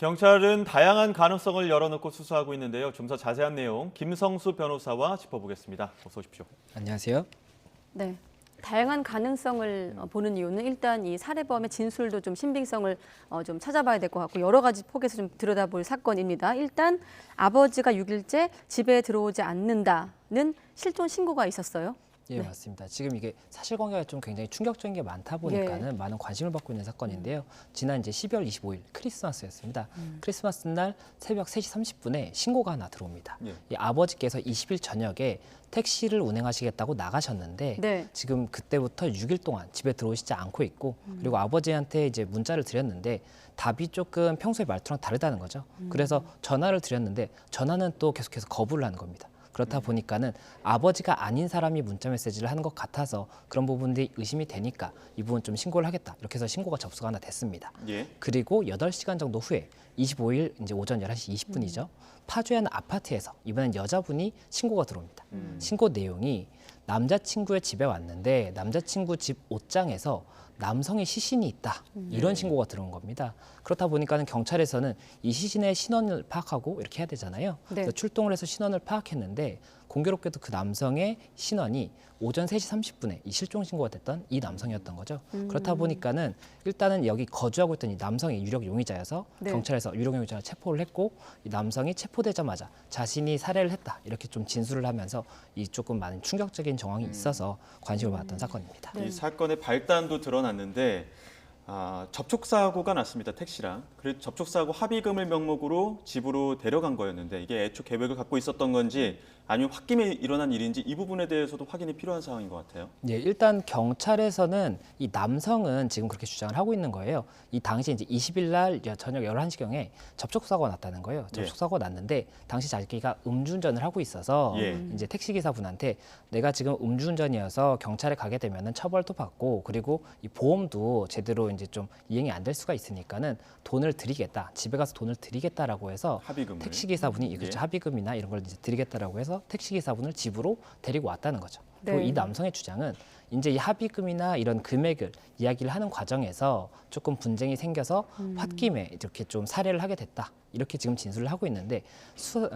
경찰은 다양한 가능성을 열어놓고 수사하고 있는데요. 좀 더 자세한 내용 김성수 변호사와 짚어보겠습니다. 어서 오십시오. 안녕하세요. 네. 다양한 가능성을 보는 이유는 일단 이 살해범의 진술도 좀 신빙성을 좀 찾아봐야 될 것 같고 여러 가지 폭에서 좀 들여다볼 사건입니다. 일단 아버지가 6일째 집에 들어오지 않는다는 실종 신고가 있었어요. 예, 네. 맞습니다. 지금 이게 사실관계가 좀 굉장히 충격적인 게 많다 보니까는 많은 관심을 받고 있는 사건인데요. 지난 이제 12월 25일 크리스마스였습니다. 크리스마스 날 새벽 3시 30분에 신고가 하나 들어옵니다. 예. 이 아버지께서 20일 저녁에 택시를 운행하시겠다고 나가셨는데 네. 지금 그때부터 6일 동안 집에 들어오시지 않고 있고 그리고 아버지한테 이제 문자를 드렸는데 답이 조금 평소의 말투랑 다르다는 거죠. 그래서 전화를 드렸는데 전화는 또 계속해서 거부를 하는 겁니다. 그렇다 보니까는 아버지가 아닌 사람이 문자 메시지를 하는 것 같아서 그런 부분들이 의심이 되니까 이 부분 좀 신고를 하겠다. 이렇게 해서 신고가 접수가 하나 됐습니다. 예. 그리고 8시간 정도 후에 25일 이제 오전 11시 20분이죠. 파주의 한 아파트에서 이번엔 여자분이 신고가 들어옵니다. 신고 내용이 남자친구의 집에 왔는데 남자친구 집 옷장에서 남성의 시신이 있다. 이런 신고가 들어온 겁니다. 그렇다 보니까는 경찰에서는 이 시신의 신원을 파악하고 이렇게 해야 되잖아요. 네. 그래서 출동을 해서 신원을 파악했는데 공교롭게도 그 남성의 신원이 오전 3시 30분에 이 실종 신고가 됐던 이 남성이었던 거죠. 그렇다 보니까는 일단은 여기 거주하고 있던 이 남성이 유력 용의자여서 네. 경찰에서 유력 용의자를 체포를 했고 이 남성이 체포되자마자 자신이 살해를 했다 이렇게 좀 진술을 하면서 이 조금 많은 충격적인 정황이 있어서 관심을 받았던 사건입니다. 네. 이 사건의 발단도 드러났는데 접촉사고가 났습니다. 택시랑. 그래서 접촉사고 합의금을 명목으로 집으로 데려간 거였는데 이게 애초 계획을 갖고 있었던 건지 아니면 홧김에 일어난 일인지 이 부분에 대해서도 확인이 필요한 상황인 것 같아요. 예, 일단 경찰에서는 이 남성은 지금 그렇게 주장을 하고 있는 거예요. 이 당시 이제 20일 날 저녁 11시경에 접촉사고가 났다는 거예요. 접촉사고가 났는데 당시 자기가 음주운전을 하고 있어서 예. 이제 택시기사분한테 내가 지금 음주운전이어서 경찰에 가게 되면은 처벌도 받고 그리고 이 보험도 제대로 이제 좀 이행이 안 될 수가 있으니까는 돈을 드리겠다. 집에 가서 돈을 드리겠다라고 해서 합의금을. 택시기사분이 그렇죠. 예. 합의금이나 이런 걸 이제 드리겠다라고 해서 택시기사분을 집으로 데리고 왔다는 거죠. 그리고 네. 이 남성의 주장은 이제 이 합의금이나 이런 금액을 이야기를 하는 과정에서 조금 분쟁이 생겨서 홧김에 이렇게 좀 살해를 하게 됐다. 이렇게 지금 진술을 하고 있는데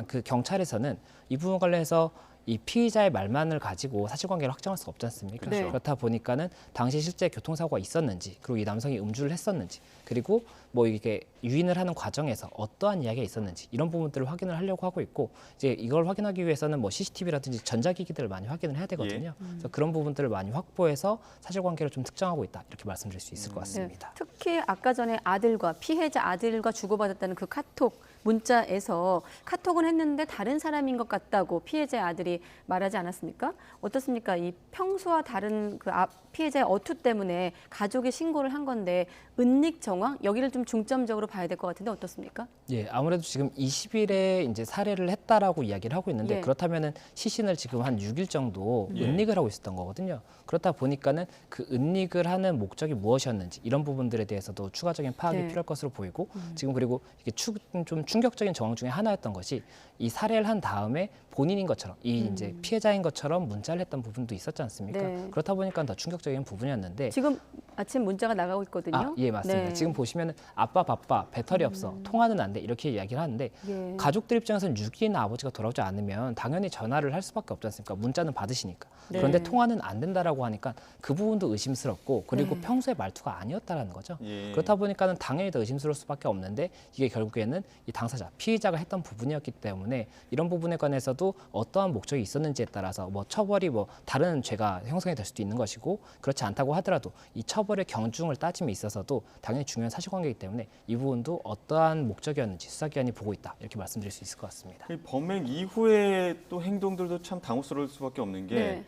그 경찰에서는 이 부분 관련해서 이 피의자의 말만을 가지고 사실관계를 확정할 수가 없지 않습니까? 네. 그렇다 보니까는 당시 실제 교통사고가 있었는지 그리고 이 남성이 음주를 했었는지 그리고 뭐 이게 유인을 하는 과정에서 어떠한 이야기가 있었는지 이런 부분들을 확인을 하려고 하고 있고 이제 이걸 확인하기 위해서는 뭐 CCTV라든지 전자기기들을 많이 확인을 해야 되거든요. 그래서 그런 부분들을 많이 확보해서 사실관계를 좀 특정하고 있다 이렇게 말씀드릴 수 있을 것 같습니다. 네. 특히 아까 전에 아들과 피해자 아들과 주고받았다는 그 카톡 문자에서 카톡은 했는데 다른 사람인 것 같다고 피해자의 아들이 말하지 않았습니까? 어떻습니까? 이 평소와 다른 그 피해자의 어투 때문에 가족이 신고를 한 건데 은닉 정황 여기를 좀 중점적으로 봐야 될 것 같은데 어떻습니까? 예, 아무래도 지금 20일에 이제 살해를 했다라고 이야기를 하고 있는데 예. 그렇다면은 시신을 지금 한 6일 정도 예. 은닉을 하고 있었던 거거든요. 그렇다 보니까는 그 은닉을 하는 목적이 무엇이었는지 이런 부분들에 대해서도 추가적인 파악이 네. 필요할 것으로 보이고 지금 그리고 이게 좀 충격적인 정황 중에 하나였던 것이 이 살해를 한 다음에 본인인 것처럼 이 이제 피해자인 것처럼 문자를 했던 부분도 있었지 않습니까? 네. 그렇다 보니까 더 충격적인 부분이었는데 지금 아침 문자가 나가고 있거든요. 예, 맞습니다. 네. 지금 보시면 아빠 바빠, 배터리 없어, 통화는 안 돼 이렇게 이야기를 하는데 예. 가족들 입장에서는 6일이나 아버지가 돌아오지 않으면 당연히 전화를 할 수밖에 없지 않습니까? 문자는 받으시니까. 네. 그런데 통화는 안 된다라고 하니까 그 부분도 의심스럽고 그리고 네. 평소의 말투가 아니었다라는 거죠. 예. 그렇다 보니까는 당연히 더 의심스러울 수밖에 없는데 이게 결국에는 이 당사자, 피의자가 했던 부분이었기 때문에 이런 부분에 관해서도 어떠한 목적이 있었는지에 따라서 뭐 처벌이 뭐 다른 죄가 형성이 될 수도 있는 것이고 그렇지 않다고 하더라도 이 처벌의 경중을 따짐에 있어서도 당연히 중요한 사실관계이기 때문에 이 부분도 어떠한 목적이었는지 수사기관이 보고 있다 이렇게 말씀드릴 수 있을 것 같습니다. 이 범행 이후에 또 행동들도 참 당혹스러울 수밖에 없는 게 네.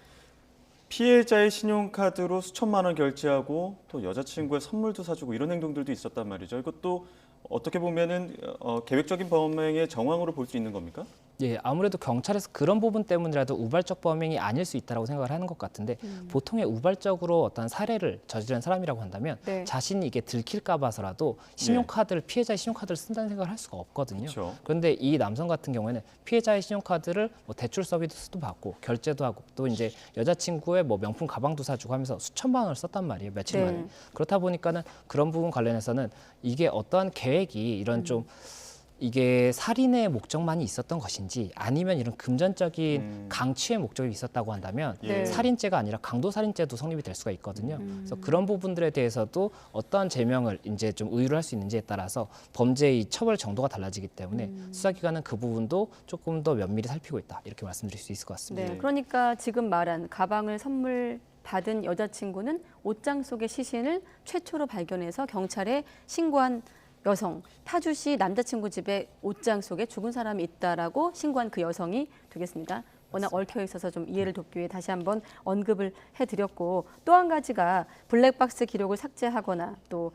피해자의 신용카드로 수천만 원 결제하고 또 여자친구의 선물도 사주고 이런 행동들도 있었단 말이죠. 이것도 어떻게 보면은 계획적인 범행의 정황으로 볼 수 있는 겁니까? 예, 아무래도 경찰에서 그런 부분 때문이라도 우발적 범행이 아닐 수 있다고 생각을 하는 것 같은데 보통의 우발적으로 어떤 살해를 저지른 사람이라고 한다면 네. 자신이 이게 들킬까 봐서라도 신용카드를 피해자의 신용카드를 쓴다는 생각을 할 수가 없거든요. 그렇죠. 그런데 이 남성 같은 경우에는 피해자의 신용카드를 뭐 대출 서비스도 받고 결제도 하고 또 이제 여자친구의 뭐 명품 가방도 사주고 하면서 수천만 원을 썼단 말이에요. 며칠 네. 만에. 그렇다 보니까는 그런 부분 관련해서는 이게 어떠한 계획이 이런 좀 이게 살인의 목적만이 있었던 것인지 아니면 이런 금전적인 강취의 목적이 있었다고 한다면 네. 살인죄가 아니라 강도살인죄도 성립이 될 수가 있거든요. 그래서 그런 부분들에 대해서도 어떠한 제명을 이제 좀 의유를 할 수 있는지에 따라서 범죄의 처벌 정도가 달라지기 때문에 수사기관은 그 부분도 조금 더 면밀히 살피고 있다 이렇게 말씀드릴 수 있을 것 같습니다. 네. 그러니까 지금 말한 가방을 선물 받은 여자친구는 옷장 속의 시신을 최초로 발견해서 경찰에 신고한 여성, 파주시 남자친구 집에 옷장 속에 죽은 사람이 있다라고 신고한 그 여성이 되겠습니다. 워낙 얽혀 있어서 좀 이해를 돕기 위해 다시 한번 언급을 해드렸고 또 한 가지가 블랙박스 기록을 삭제하거나 또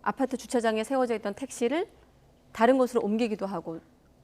아파트 주차장에 세워져 있던 택시를 다른 곳으로 옮기기도 하고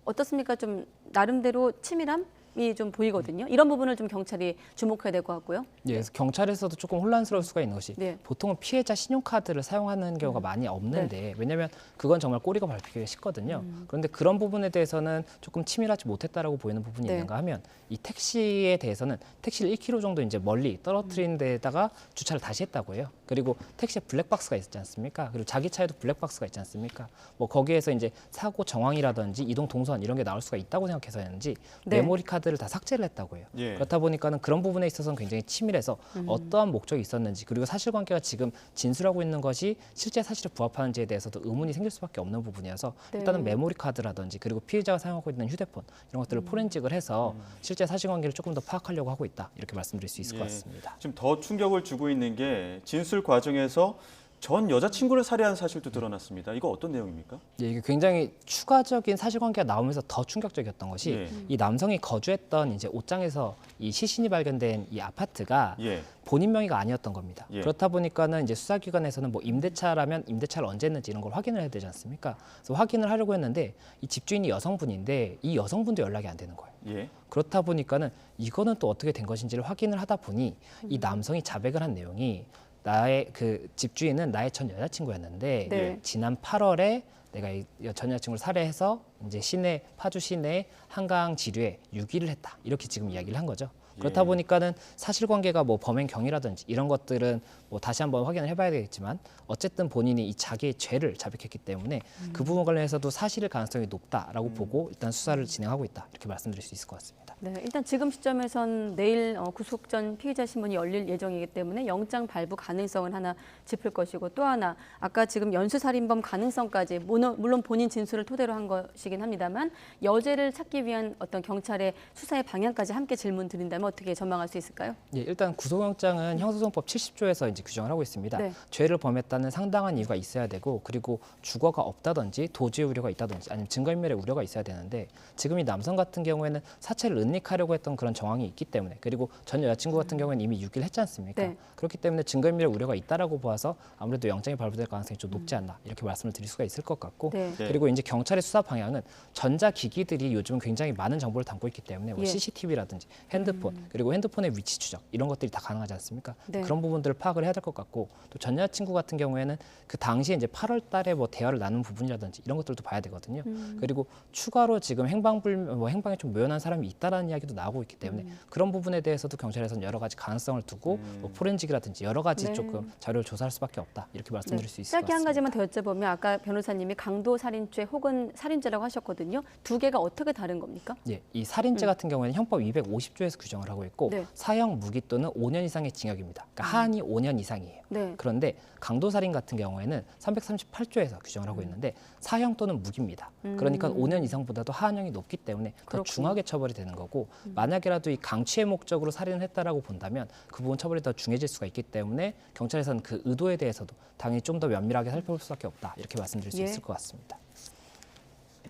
어떻습니까? 좀 나름대로 치밀함이 좀 보이거든요. 이런 부분을 좀 경찰이 주목해야 될 것 같고요. 예, 그래서 경찰에서도 조금 혼란스러울 수가 있는 것이 네. 보통은 피해자 신용카드를 사용하는 경우가 많이 없는데 왜냐하면 그건 정말 꼬리가 밟히기가 쉽거든요. 그런데 그런 부분에 대해서는 조금 치밀하지 못했다라고 보이는 부분이 네. 있는가 하면 이 택시에 대해서는 택시를 1km 정도 이제 멀리 떨어뜨린 데다가 주차를 다시 했다고 해요. 그리고 택시에 블랙박스가 있지 않습니까? 그리고 자기 차에도 블랙박스가 있지 않습니까? 뭐 거기에서 이제 사고 정황이라든지 이동 동선 이런 게 나올 수가 있다고 생각해서였는지 네. 메모리 카드를 다 삭제를 했다고 해요. 예. 그렇다 보니까는 그런 부분에 있어서는 굉장히 치밀해서 어떠한 목적이 있었는지 그리고 사실관계가 지금 진술하고 있는 것이 실제 사실에 부합하는지에 대해서도 의문이 생길 수밖에 없는 부분이어서 네. 일단은 메모리 카드라든지 그리고 피해자가 사용하고 있는 휴대폰 이런 것들을 포렌직을 해서 실제 사실관계를 조금 더 파악하려고 하고 있다 이렇게 말씀드릴 수 있을 것 예. 같습니다. 지금 더 충격을 주고 있는 게 진술 과정에서 전 여자친구를 살해한 사실도 드러났습니다. 이거 어떤 내용입니까? 예, 이게 굉장히 추가적인 사실관계가 나오면서 더 충격적이었던 것이 예. 이 남성이 거주했던 이제 옷장에서 이 시신이 발견된 이 아파트가 예. 본인 명의가 아니었던 겁니다. 예. 그렇다 보니까는 이제 수사기관에서는 뭐 임대차라면 임대차를 언제 했는지 이런 걸 확인을 해야 되지 않습니까? 그래서 확인을 하려고 했는데 이 집주인이 여성분인데 이 여성분도 연락이 안 되는 거예요. 예. 그렇다 보니까는 이거는 또 어떻게 된 것인지를 확인을 하다 보니 이 남성이 자백을 한 내용이 나의 그 집주인은 나의 전 여자친구였는데 네. 지난 8월에 내가 이 전 여자친구를 살해해서 이제 시내 파주 시내 한강 지류에 유기를 했다 이렇게 지금 이야기를 한 거죠. 그렇다 예. 보니까는 사실관계가 뭐 범행 경위라든지 이런 것들은 뭐 다시 한번 확인을 해봐야 되겠지만 어쨌든 본인이 이 자기의 죄를 자백했기 때문에 그 부분 관련해서도 사실일 가능성이 높다라고 보고 일단 수사를 진행하고 있다 이렇게 말씀드릴 수 있을 것 같습니다. 네, 일단 지금 시점에선 내일 구속 전 피의자 신문이 열릴 예정이기 때문에 영장 발부 가능성은 하나 짚을 것이고 또 하나 아까 지금 연쇄살인범 가능성까지 물론 본인 진술을 토대로 한 것이긴 합니다만 여죄를 찾기 위한 어떤 경찰의 수사의 방향까지 함께 질문 드린다면 어떻게 전망할 수 있을까요? 예, 일단 구속영장은 형사소송법 70조에서 이제 규정을 하고 있습니다. 네. 죄를 범했다는 상당한 이유가 있어야 되고 그리고 주거가 없다든지 도주의 우려가 있다든지 아니면 증거인멸의 우려가 있어야 되는데 지금 이 남성 같은 경우에는 사체를 은닉하려고 했던 그런 정황이 있기 때문에 그리고 전 여자친구 같은 경우에는 이미 유기를 했지 않습니까? 네. 그렇기 때문에 증거인멸의 우려가 있다라고 봐서 아무래도 영장이 발부될 가능성이 좀 높지 않나 이렇게 말씀을 드릴 수가 있을 것 같고 네. 네. 그리고 이제 경찰의 수사 방향은 전자기기들이 요즘 굉장히 많은 정보를 담고 있기 때문에 뭐 예. CCTV라든지 핸드폰 그리고 핸드폰의 위치 추적 이런 것들이 다 가능하지 않습니까? 네. 그런 부분들을 파악을 해야 될 것 같고 또 전 여자친구 같은 경우에는 그 당시에 이제 8월 달에 뭐 대화를 나눈 부분이라든지 이런 것들도 봐야 되거든요. 그리고 추가로 지금 행방에 좀 묘연한 사람이 있다라는 이야기도 나오고 있기 때문에 그런 부분에 대해서도 경찰에서는 여러 가지 가능성을 두고 뭐 포렌직이라든지 여러 가지 네. 조금 자료를 조사할 수밖에 없다 이렇게 말씀드릴 수 있을 것 짧게 한 같습니다. 가지만 더 여쭤보면 아까 변호사님이 강도 살인죄 혹은 살인죄라고 하셨거든요. 두 개가 어떻게 다른 겁니까? 예, 이 살인죄 같은 경우에는 형법 250조에서 규정을 하고 있고 네. 사형 무기 또는 5년 이상의 징역입니다. 그러니까 한이 5년 이상이에요. 네. 그런데 강도살인 같은 경우에는 338조에서 규정을 하고 있는데 사형 또는 무기입니다. 그러니까 5년 이상보다도 하한형이 높기 때문에 더 그렇군요. 중하게 처벌이 되는 거고 만약이라도 이 강취의 목적으로 살인을 했다라고 본다면 그 부분 처벌이 더 중해질 수가 있기 때문에 경찰에서는 그 의도에 대해서도 당연히 좀 더 면밀하게 살펴볼 수밖에 없다 이렇게 말씀드릴 수 예. 있을 것 같습니다.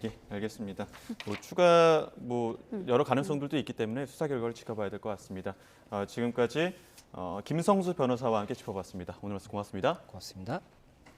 예, 알겠습니다. 뭐 추가 여러 가능성들도 있기 때문에 수사 결과를 지켜봐야 될 것 같습니다. 지금까지 김성수 변호사와 함께 짚어봤습니다. 오늘 말씀 고맙습니다. 고맙습니다.